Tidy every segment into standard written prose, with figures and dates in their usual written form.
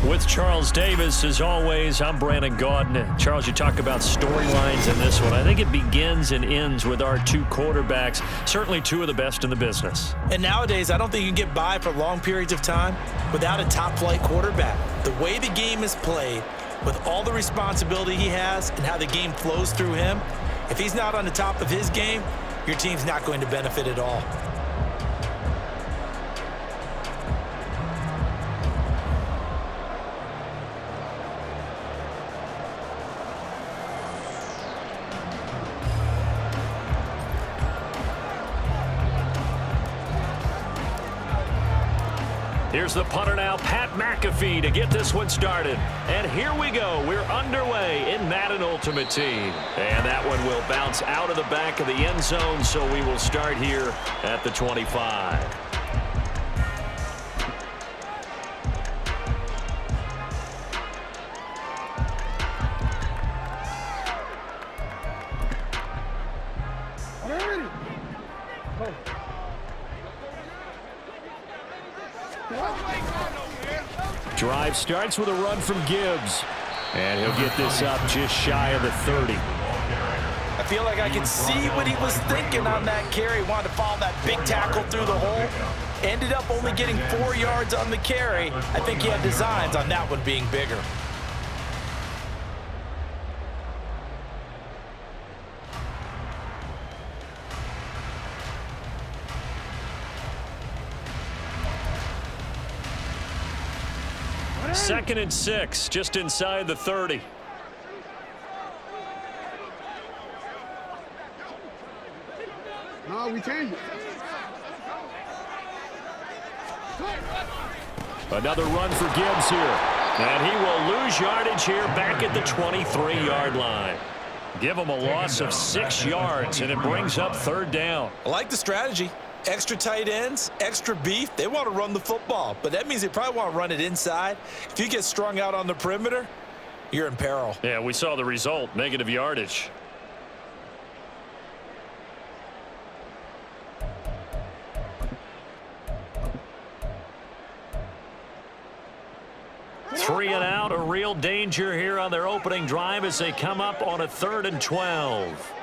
With Charles Davis, as always, I'm Brandon Gaudin. Charles, you talk about storylines in this one. I think it begins and ends with our two quarterbacks, certainly two of the best in the business. And nowadays, I don't think you can get by for long periods of time without a top-flight quarterback. The way the game is played, with all the responsibility he has and how the game flows through him, if he's not on the top of his game, your team's not going to benefit at all. Here's the punter now, Pat McAfee, to get this one started. And here we go. We're underway in Madden Ultimate Team. And that one will bounce out of the back of the end zone, so we will start here at the 25. Drive starts with a run from Gibbs. And he'll get this up just shy of the 30. I feel like I can see what he was thinking on that carry. Wanted to follow that big tackle through the hole. Ended up only getting 4 yards on the carry. I think he had designs on that one being bigger. Second and 6, just inside the 30. No, we change it. Another run for Gibbs here. And he will lose yardage here back at the 23-yard line. Give him a loss of 6 yards, and it brings up third down. I like the strategy. Extra tight ends, extra beef. They want to run the football, but that means they probably want to run it inside. If you get strung out on the perimeter, you're in peril. Yeah, we saw the result, negative yardage. Three and out, a real danger here on their opening drive as they come up on a 3rd and 12.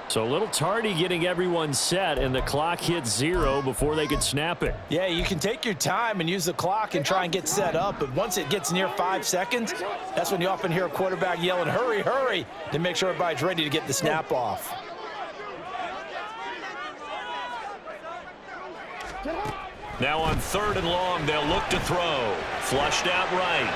So a little tardy getting everyone set, and the clock hits 0 before they could snap it. Yeah, you can take your time and use the clock and try and get set up, but once it gets near 5 seconds, that's when you often hear a quarterback yelling, hurry, hurry, to make sure everybody's ready to get the snap off. Now on 3rd and long, they'll look to throw. Flushed out right.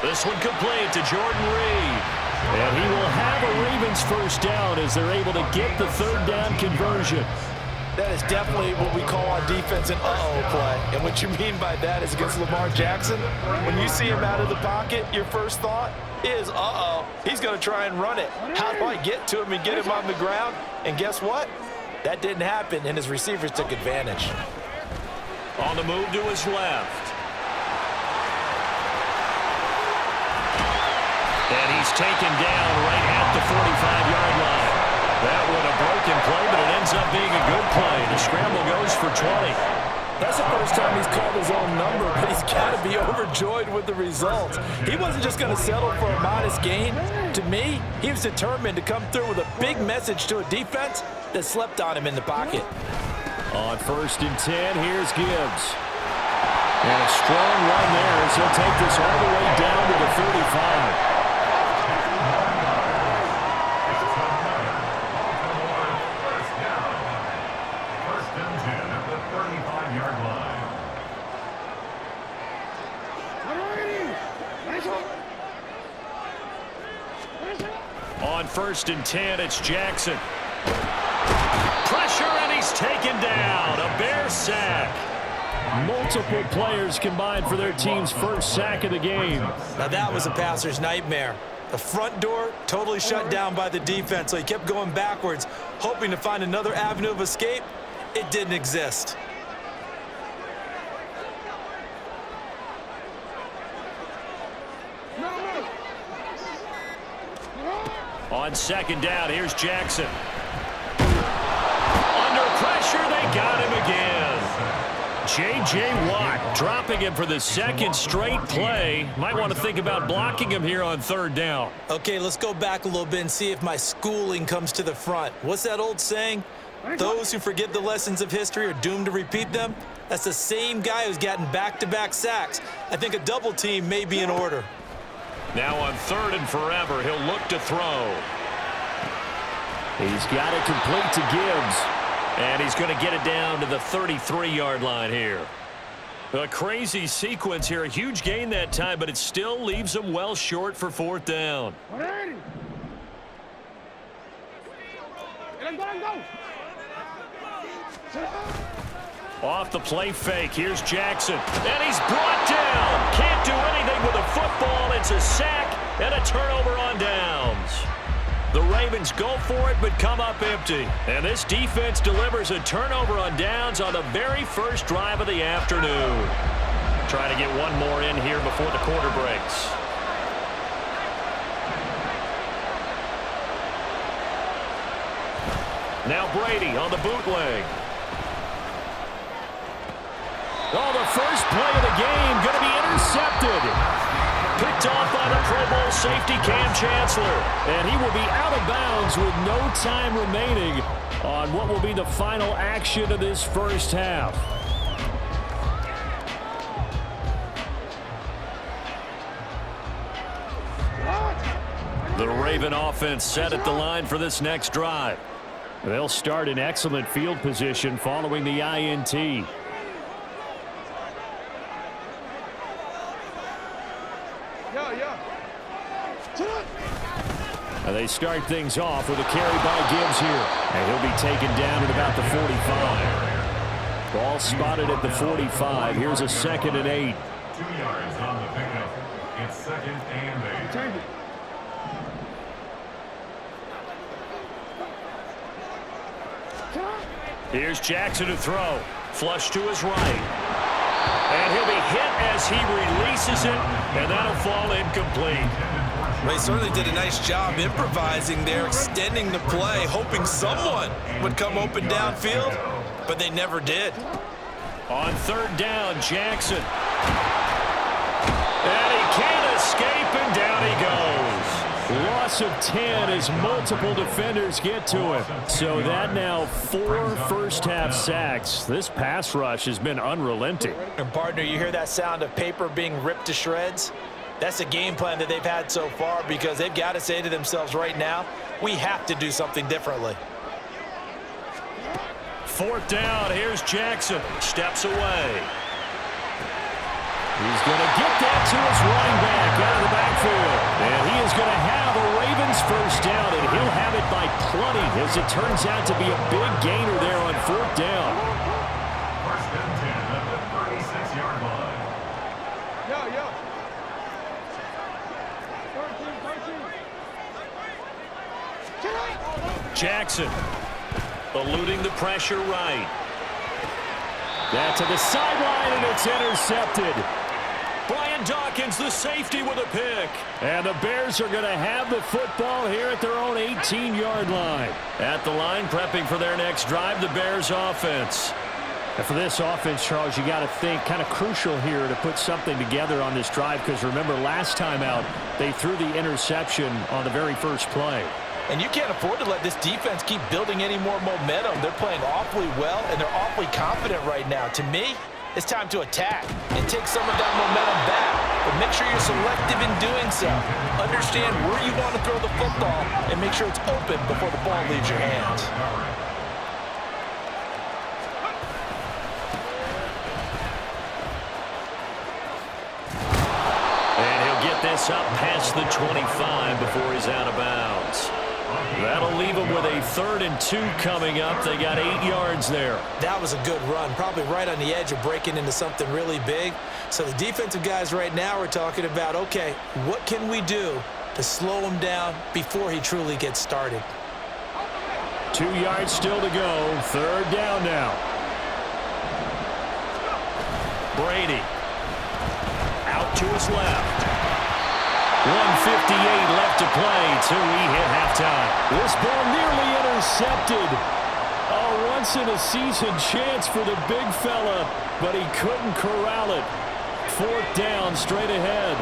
This one complete to Jordan Reed. And he will have a Ravens first down as they're able to get the 3rd down conversion. That is definitely what we call on defense an uh-oh play. And what you mean by that is against Lamar Jackson, when you see him out of the pocket, your first thought is, uh-oh, he's going to try and run it. How do I get to him and get him on the ground? And guess what? That didn't happen, and his receivers took advantage. On the move to his left. And he's taken down right at the 45-yard line. That one a broken play, but it ends up being a good play. The scramble goes for 20. That's the first time he's called his own number, but he's got to be overjoyed with the results. He wasn't just going to settle for a modest gain. To me, he was determined to come through with a big message to a defense that slept on him in the pocket. On 1st and 10, here's Gibbs. And a strong run there as he'll take this all the way down to the 35. On 1st and 10, it's Jackson. Pressure, and he's taken down. A Bear sack. Multiple players combined for their team's first sack of the game. Now that was a passer's nightmare. The front door totally shut down by the defense, so he kept going backwards, hoping to find another avenue of escape. It didn't exist. On 2nd down, here's Jackson. pressure. They got him again. J.J. Watt dropping him for the second straight play. Might want to think about blocking him here on third down. Okay, let's go back a little bit and see if my schooling comes to the front. What's that old saying? Those who forget the lessons of history are doomed to repeat them. That's the same guy who's gotten back-to-back sacks. I think a double team may be in order. Now on third and forever, he'll look to throw. He's got it complete to Gibbs. And he's going to get it down to the 33-yard line here. A crazy sequence here. A huge gain that time, but it still leaves him well short for fourth down. Off the play fake. Here's Jackson. And he's brought down. Can't do anything with a football. It's a sack and a turnover on downs. The Ravens go for it, but come up empty. And this defense delivers a turnover on downs on the very first drive of the afternoon. Trying to get one more in here before the quarter breaks. Now Brady on the bootleg. Oh, the first play of the game going to be intercepted. Picked off by the Pro Bowl safety Cam Chancellor. And he will be out of bounds with no time remaining on what will be the final action of this first half. The Raven offense set at the line for this next drive. They'll start in excellent field position following the INT. And they start things off with a carry by Gibbs here. And he'll be taken down at about the 45. Ball spotted at the 45. Here's a 2nd and 8. 2 yards on the pickup. It's 2nd and 8. Here's Jackson to throw. Flush to his right. And he'll be hit as he releases it. And that'll fall incomplete. Well, he certainly did a nice job improvising there, extending the play, hoping someone would come open downfield, but they never did. On third down, Jackson. And he can't escape, and down he goes. Loss of 10 as multiple defenders get to him. So that now 4 first-half sacks. This pass rush has been unrelenting. And partner, you hear that sound of paper being ripped to shreds? That's the game plan that they've had so far because they've got to say to themselves right now, we have to do something differently. Fourth down, here's Jackson. Steps away. He's going to get that to his running back out of the backfield. And he is going to have a Ravens first down, and he'll have it by plenty as it turns out to be a big gainer there on fourth down. First and 10 at the 36-yard line. Jackson eluding the pressure right. That to the sideline, and it's intercepted. Brian Dawkins, the safety, with a pick. And the Bears are going to have the football here at their own 18-yard line. At the line, prepping for their next drive, the Bears offense. And for this offense, Charles, you got to think kind of crucial here to put something together on this drive because remember last time out, they threw the interception on the very first play. And you can't afford to let this defense keep building any more momentum. They're playing awfully well, and they're awfully confident right now. To me, it's time to attack and take some of that momentum back. But make sure you're selective in doing so. Understand where you want to throw the football and make sure it's open before the ball leaves your hands. And he'll get this up past the 25 before he's out of bounds. That'll leave them with a 3rd and 2 coming up. They got 8 yards there. That was a good run, probably right on the edge of breaking into something really big. So the defensive guys right now are talking about, okay, what can we do to slow him down before he truly gets started? 2 yards still to go. 3rd down now. Brady out to his left. 1:58 left to play till we hit halftime. This ball nearly intercepted. Oh, a once-in-a-season chance for the big fella, but he couldn't corral it. 4th down, straight ahead.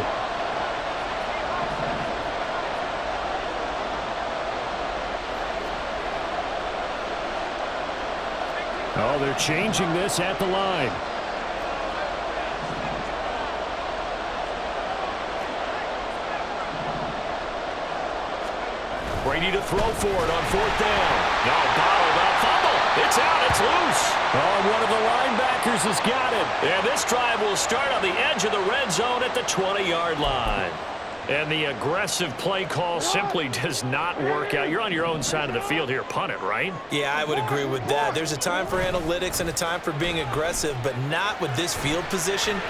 Oh, they're changing this at the line. Brady to throw for it on 4th down. Now bottled up, fumble. It's out, it's loose. Oh, one of the linebackers has got it. And this drive will start on the edge of the red zone at the 20-yard line. And the aggressive play call simply does not work out. You're on your own side of the field here. Punt it, right? Yeah, I would agree with that. There's a time for analytics and a time for being aggressive, but not with this field position.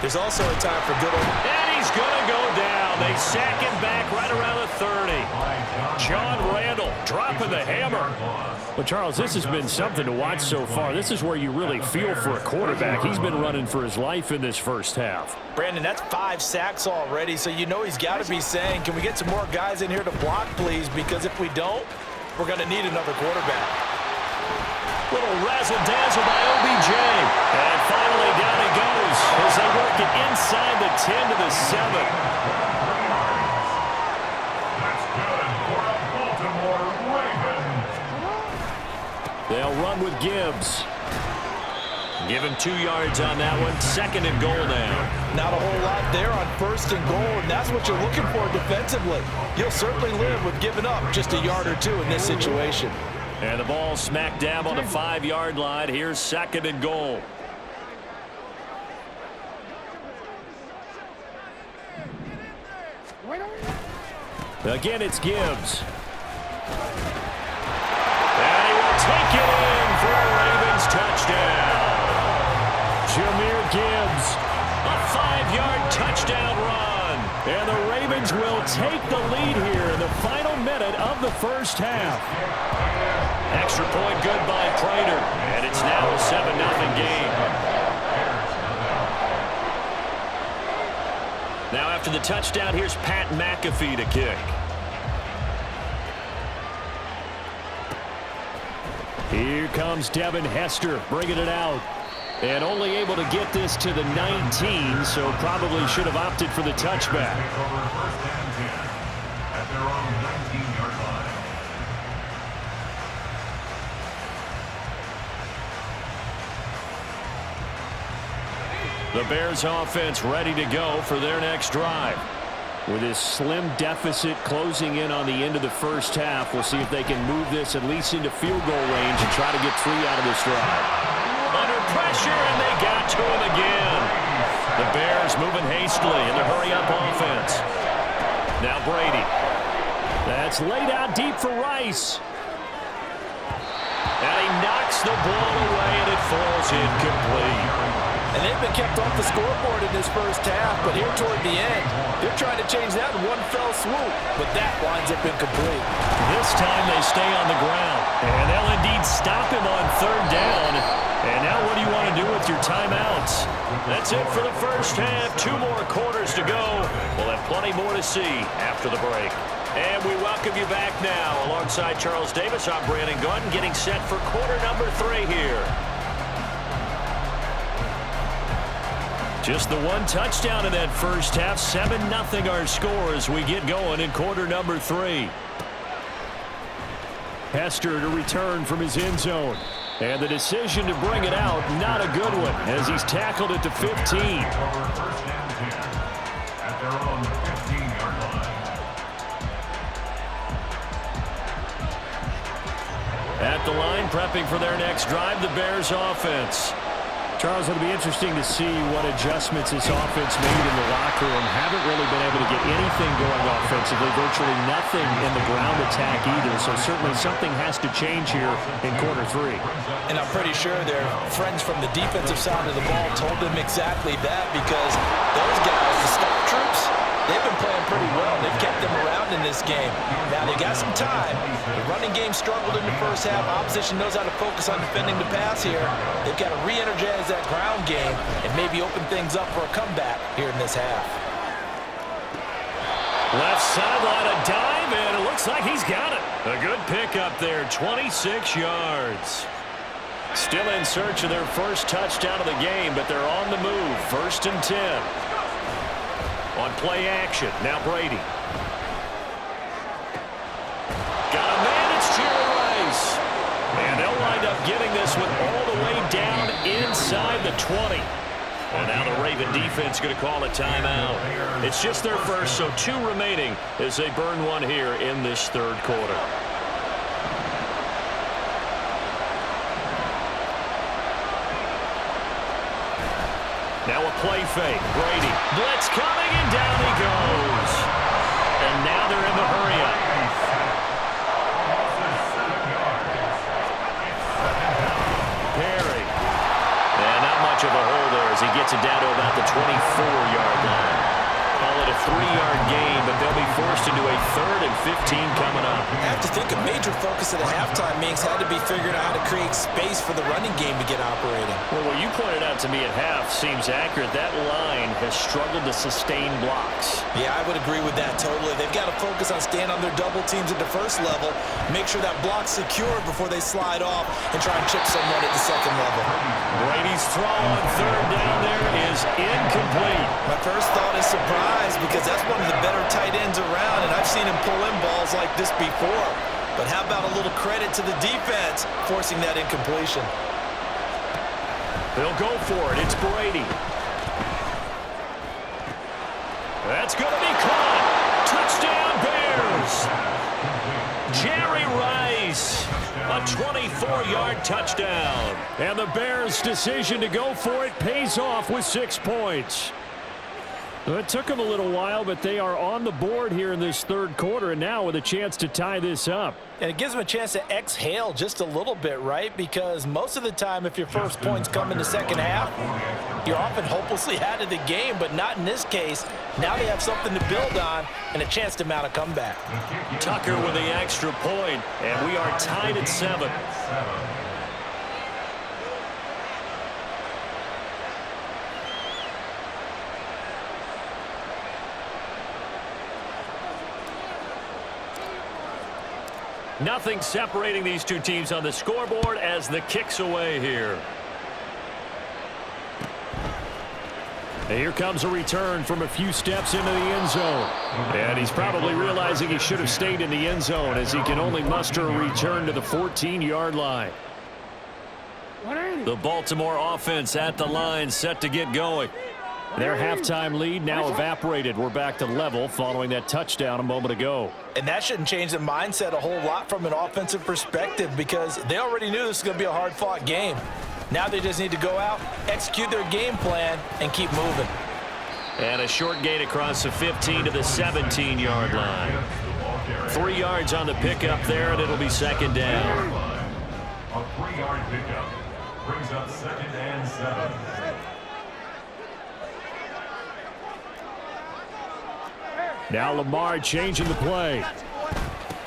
There's also a time for good old... And he's going to go down. They sack him back right around the 30. John Randall dropping the hammer. But, Charles, this has been something to watch so far. This is where you really feel for a quarterback. He's been running for his life in this first half. Brandon, that's 5 sacks already, so you know he's got to be saying, can we get some more guys in here to block, please? Because if we don't, we're going to need another quarterback. Little razzle-dazzle by OBJ. And finally down he goes as they work it inside the 10 to the 7. They'll run with Gibbs. Give him 2 yards on that one. 2nd and goal now. Not a whole lot there on 1st and goal, and that's what you're looking for defensively. You'll certainly live with giving up just a yard or 2 in this situation. And the ball smack dab on the 5-yard line. Here's 2nd and goal. Again, it's Gibbs. And he will take it in for a Ravens touchdown. Jahmyr Gibbs, a 5-yard touchdown run. And the Ravens will take the lead here in the final minute of the first half. Extra point good by Prater. And it's now a 7-0 game. Now after the touchdown, here's Pat McAfee to kick. Here comes Devin Hester bringing it out. And only able to get this to the 19, so probably should have opted for the touchback. The Bears offense ready to go for their next drive. With this slim deficit closing in on the end of the first half, we'll see if they can move this at least into field goal range and try to get 3 out of this drive. Under pressure, and they got to him again. The Bears moving hastily in the hurry-up offense. Now Brady. That's laid out deep for Rice. And he knocks the ball away, and it falls incomplete. And they've been kept off the scoreboard in this first half, but here toward the end, they're trying to change that in one fell swoop, but that winds up incomplete. This time they stay on the ground, and they'll indeed stop him on 3rd down. And now what do you want to do with your timeouts? That's it for the first half. 2 more quarters to go. We'll have plenty more to see after the break. And we welcome you back now. Alongside Charles Davis, I'm Brandon Gordon, getting set for quarter number 3 here. Just the 1 touchdown in that first half. 7-0 our score as we get going in quarter number 3. Hester to return from his end zone. And the decision to bring it out, not a good one, as he's tackled at the 15. At the line, prepping for their next drive, the Bears offense. Charles, it'll be interesting to see what adjustments this offense made in the locker room. Haven't really been able to get anything going offensively, virtually nothing in the ground attack either. So certainly something has to change here in quarter 3. And I'm pretty sure their friends from the defensive side of the ball told them exactly that, because those guys, the star troops, they've been playing pretty well. They've kept them around in this game. Now, they got some time. The running game struggled in the first half. Opposition knows how to focus on defending the pass here. They've got to re-energize that ground game and maybe open things up for a comeback here in this half. Left sideline, a dive, and it looks like he's got it. A good pickup there, 26 yards. Still in search of their first touchdown of the game, but they're on the move. 1st and 10. On play action, now Brady. Got a man, it's Jerry Rice. And they'll wind up getting this one all the way down inside the 20. And now the Raven defense going to call a timeout. It's just their first, so 2 remaining as they burn one here in this 3rd quarter. Now a play fake. Brady. Blitz coming, and down he goes. And now they're in the hurry-up. Perry. And not much of a hole there as he gets it down to about the 24-yard line. Call it a 3-yard gain, but they'll be forced into a 3rd and 15 coming up. I have to think a major focus at the halftime means had to be figuring out how to create space for the running game to get operating. Well, what you pointed out to me at half seems accurate. That line has struggled to sustain blocks. Yeah, I would agree with that totally. They've got to focus on staying on their double teams at the first level, make sure that block's secured before they slide off and try and chip someone at the second level. Brady's throw on 3rd down there is incomplete. My first thought is surprise because that's one of the better tight ends around, and I've seen him pull in balls like this before. But how about a little credit to the defense forcing that incompletion? They'll go for it. It's Brady. That's going to be caught. Touchdown, Bears. Jerry Rice. A 24-yard touchdown. And the Bears' decision to go for it pays off with 6 points. It took them a little while, but they are on the board here in this 3rd quarter, and now with a chance to tie this up. And it gives them a chance to exhale just a little bit, right? Because most of the time, if your first points come in the second half, you're often hopelessly out of the game, but not in this case. Now they have something to build on and a chance to mount a comeback. Tucker with the extra point, and we are tied at 7. Nothing separating these 2 teams on the scoreboard as the kick's away here. And here comes a return from a few steps into the end zone. And he's probably realizing he should have stayed in the end zone as he can only muster a return to the 14-yard line. The Baltimore offense at the line, set to get going. Their halftime lead now evaporated. We're back to level following that touchdown a moment ago. And that shouldn't change the mindset a whole lot from an offensive perspective because they already knew this was going to be a hard-fought game. Now they just need to go out, execute their game plan, and keep moving. And a short gain across the 15 to the 17-yard line. 3 yards on the pickup there, and it'll be 2nd down. A 3-yard pickup brings up 2nd and 7. Now Lamar changing the play.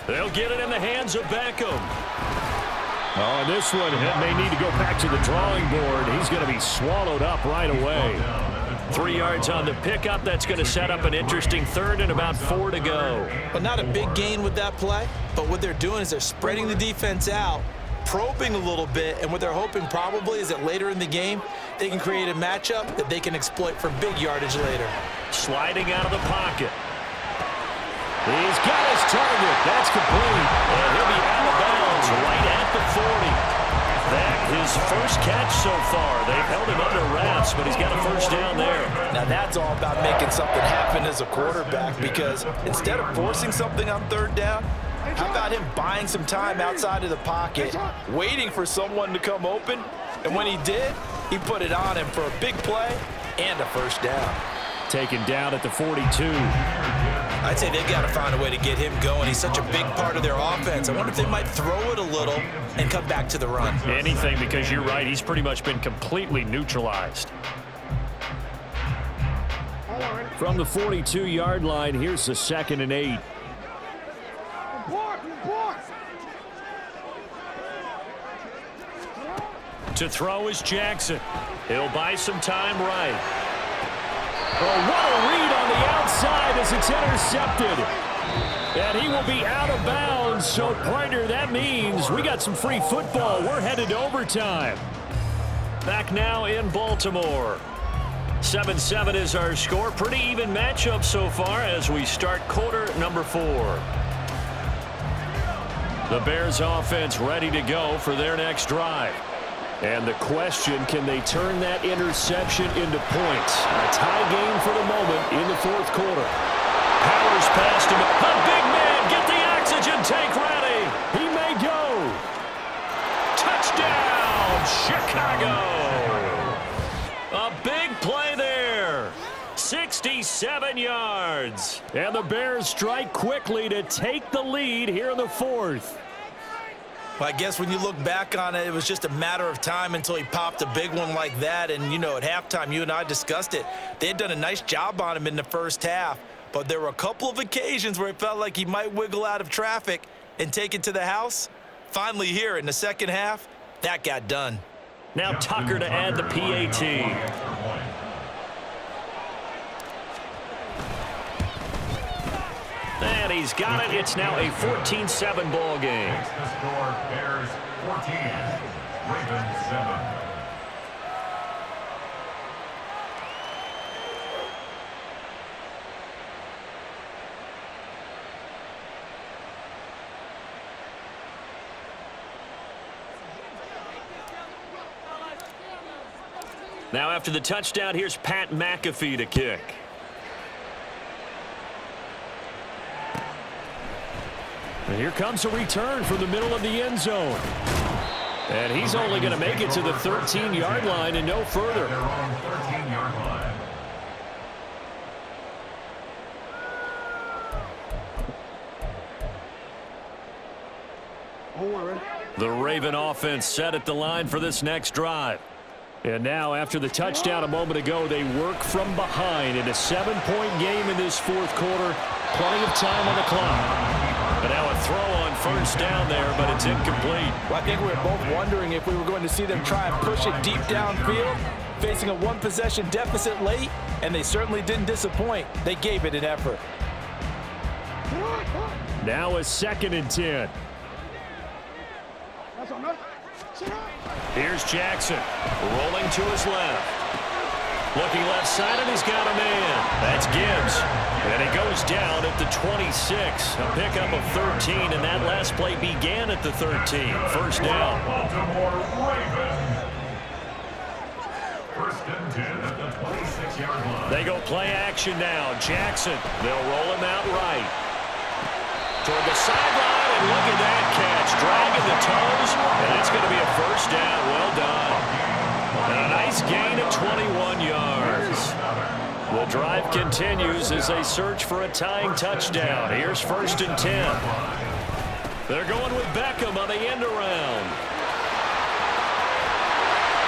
They'll get it in the hands of Beckham. Oh, and this one may need to go back to the drawing board. He's going to be swallowed up right away. 3 yards on the pickup. That's going to set up an interesting 3rd and about 4 to go. Well, not a big gain with that play, but what they're doing is they're spreading the defense out, probing a little bit, and what they're hoping probably is that later in the game, they can create a matchup that they can exploit for big yardage later. Sliding out of the pocket. He's got his target. That's complete. And he'll be out of bounds right at the 40. That his first catch so far. They've held him under wraps, but he's got a first down there. Now that's all about making something happen as a quarterback because instead of forcing something on 3rd down, how about him buying some time outside of the pocket, waiting for someone to come open, and when he did, he put it on him for a big play and a first down. Taken down at the 42. I'd say they've got to find a way to get him going. He's such a big part of their offense. I wonder if they might throw it a little and come back to the run. Anything, because you're right. He's pretty much been completely neutralized. From the 42-yard line, here's the 2nd and 8. To throw is Jackson. He'll buy some time right. Oh, what a read on the outside as it's intercepted. And he will be out of bounds And so, partner, that means we got some free football. We're headed to overtime. Back now in Baltimore. 7-7 is our score. Pretty even matchup so far as we start quarter number 4. The Bears offense ready to go for their next drive. And the question, can they turn that interception into points? A tie game for the moment in the fourth quarter. Powers past him. A big man, get the oxygen tank ready. He may go. Touchdown, Chicago. A big play there. 67 yards. And the Bears strike quickly to take the lead here in the fourth. Well, I guess when you look back on it, it was just a matter of time until he popped a big one like that. And, you know, at halftime, you and I discussed it. They had done a nice job on him in the first half. But there were a couple of occasions where it felt like he might wiggle out of traffic and take it to the house. Finally here in the second half, that got done. Now Tucker to add the PAT. And he's got it. It's now a 14-7 ball game. Makes the score Bears 14, Ravens 7. Now after the touchdown, here's Pat McAfee to kick. And here comes a return from the middle of the end zone. And he's only going to make it to the 13-yard line and no further. Their own 13-yard line. The Raven offense set at the line for this next drive. And now, after the touchdown a moment ago, they work from behind in a 7-point game in this fourth quarter. Plenty of time on the clock. But now a throw on first down there, but it's incomplete. Well, I think we were both wondering if we were going to see them try and push it deep downfield, facing a one-possession deficit late, and they certainly didn't disappoint. They gave it an effort. Now a 2nd and 10. Here's Jackson, rolling to his left. Looking left side, and he's got a man. That's Gibbs. And he goes down at the 26. A pickup of 13, and that last play began at the 13. First down. Baltimore Ravens. First and 10 at the 26-yard line. They go play action now. Jackson, they'll roll him out right. Toward the sideline, and look at that catch. Dragging the toes, and it's going to be a first down. Well done. And a nice gain of 21 yards. The drive continues as they search for a tying touchdown. Here's first and 10. They're going with Beckham on the end around.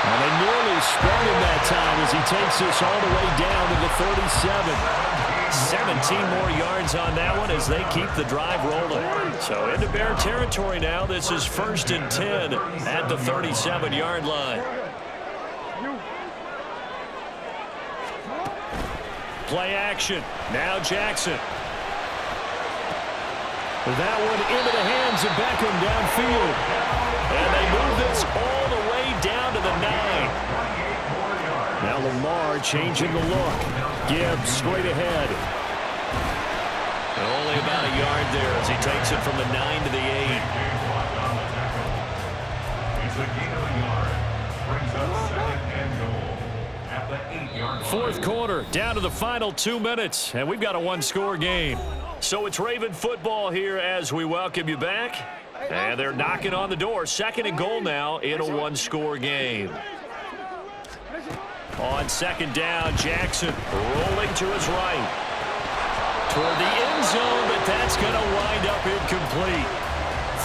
And they nearly spread him that time as he takes this all the way down to the 37. 17 more yards on that one as they keep the drive rolling. So into Bear territory now. This is first and 10 at the 37-yard line. Play action. Now Jackson. That one into the hands of Beckham downfield. And they move this all the way down to the 9. Now Lamar changing the look. Gibbs straight ahead. And only about a yard there as he takes it from the 9 to the 8. It's a gain of a yard. Brings up 2nd and goal at the 8-yard line. Fourth quarter, down to the final 2 minutes, and we've got a one-score game. So it's Raven football here as we welcome you back. And they're knocking on the door. 2nd and goal now in a one-score game. On 2nd down, Jackson rolling to his right. Toward the end zone, but that's going to wind up incomplete.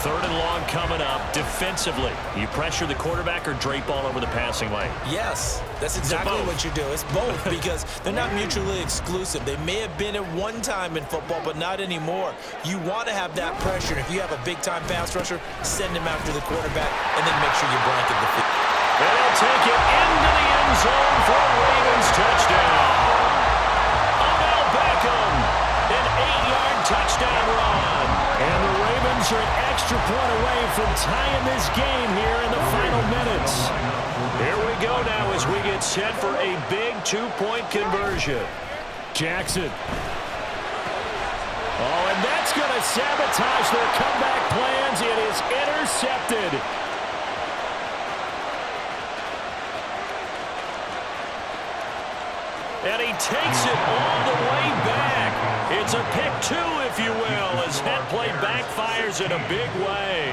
3rd and long coming up defensively. You pressure the quarterback or drape all over the passing lane? Yes, that's exactly what you do. It's both because they're not mutually exclusive. They may have been at one time in football, but not anymore. You want to have that pressure. If you have a big-time pass rusher, send him after the quarterback, and then make sure you blanket the field. And they'll take it into the end zone for a Ravens touchdown. Odell Beckham, an 8-yard touchdown run. And the Ravens Ravens are an extra point away from tying this game here in the final minutes. Here we go now as we get set for a big two-point conversion. Jackson. Oh, and that's going to sabotage their comeback plans. It is intercepted. And he takes it all the way back. It's a pick two, if you will, as that play backfires in a big way.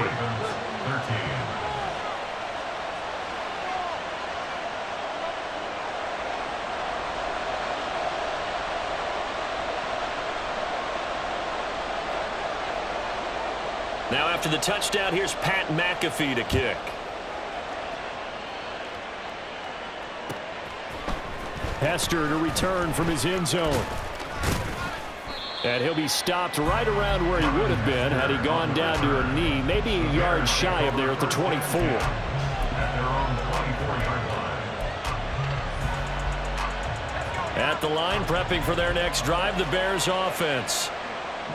Now after the touchdown, here's Pat McAfee to kick. Hester to return from his end zone. And he'll be stopped right around where he would have been had he gone down to a knee, maybe a yard shy of there at the 24. At the line, prepping for their next drive, the Bears offense.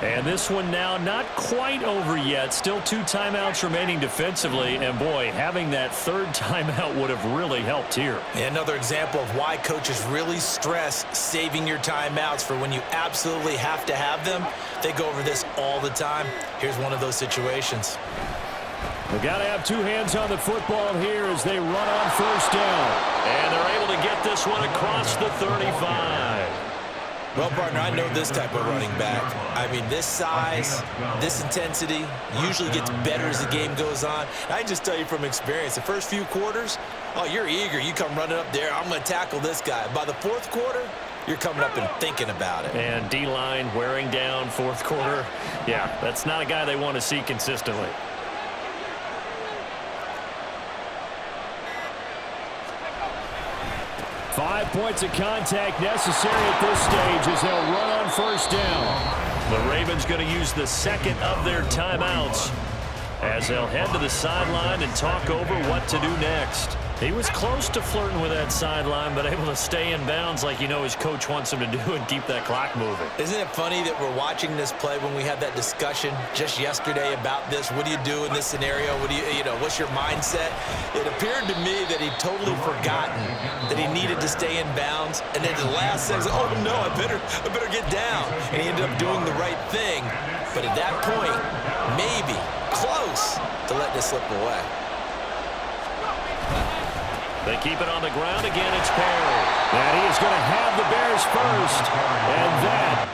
And this one now not quite over yet. Still 2 timeouts remaining defensively. And, boy, having that third timeout would have really helped here. Another example of why coaches really stress saving your timeouts for when you absolutely have to have them. They go over this all the time. Here's one of those situations. They've got to have 2 hands on the football here as they run on first down. And they're able to get this one across the 35. Well, partner, I know this type of running back. I mean, this size, this intensity usually gets better as the game goes on. I can just tell you from experience, the first few quarters, oh, you're eager. You come running up there, I'm going to tackle this guy. By the fourth quarter, you're coming up and thinking about it. And D-line wearing down fourth quarter. Yeah, that's not a guy they want to see consistently. Five points of contact necessary at this stage as they'll run on first down. The Ravens going to use the second of their timeouts as they'll head to the sideline and talk over what to do next. He was close to flirting with that sideline, but able to stay in bounds like you know his coach wants him to do and keep that clock moving. Isn't it funny that we're watching this play when we had that discussion just yesterday about this? What do you do in this scenario? What do you know, what's your mindset? It appeared to me that he'd totally forgotten that he needed to stay in bounds, and then the last second, oh no, I better get down. And he ended up doing the right thing. But at that point, maybe close to let this slip away. They keep it on the ground again. It's Perry. And he is going to have the Bears first. And that